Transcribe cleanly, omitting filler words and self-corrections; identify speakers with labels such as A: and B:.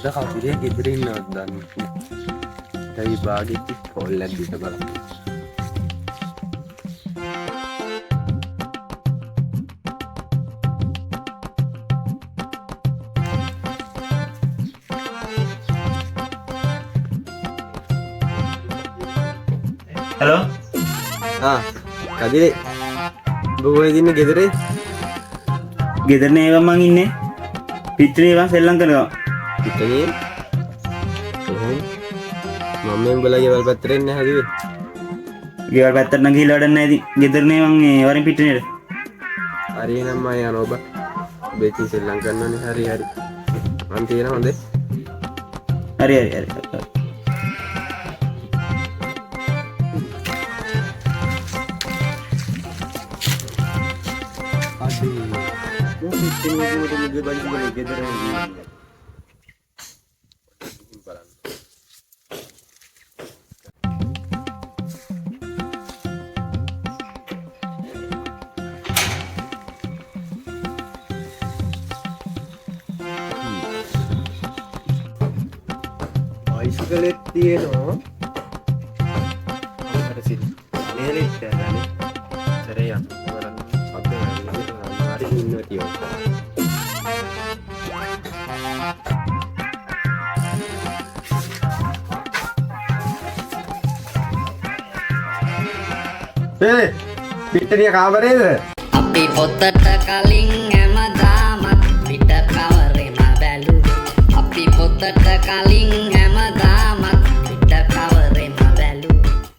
A: අද කවුරුය ගෙදර ඉන්නවද දන්නේ නැහැ. ඒ භාගෙත් කෝල් එකක් දීලා බලන්න.
B: හලෝ
A: කදිරේ බොහෝයි දින ගෙදරේ
B: ගෙදර නේව මං ඉන්නේ පිට්ටනිය මං සෙල්ලම් කරනවා
A: පිටනේ මම උඹලා ගෙවල් පැත්තට එන්න හැදුවේ
B: ගෙවල් පැත්තට නම් ගිහලා වැඩක් නැහැ ඉතින් ගෙදර නේ මං මේ වරින් පිට්ටනියට
A: හරි එහෙනම් මම යනවා ඔබ බේකින් සෙල්ලම් කරනවානේ හරි මං තියෙන හොඳේ
B: හරි
A: බයිසිකලෙත් තියෙනවා අර සිල් නේලෙත් දැනනේ සරේ යන්න බලන්න අපේ හරි ඉන්නවා තියෝ පිට්ටනිය කාමරේද
C: අපි පොතට කලින් හැමදාම පිට කවරේම බැලුවේ අපි පොතට කලින්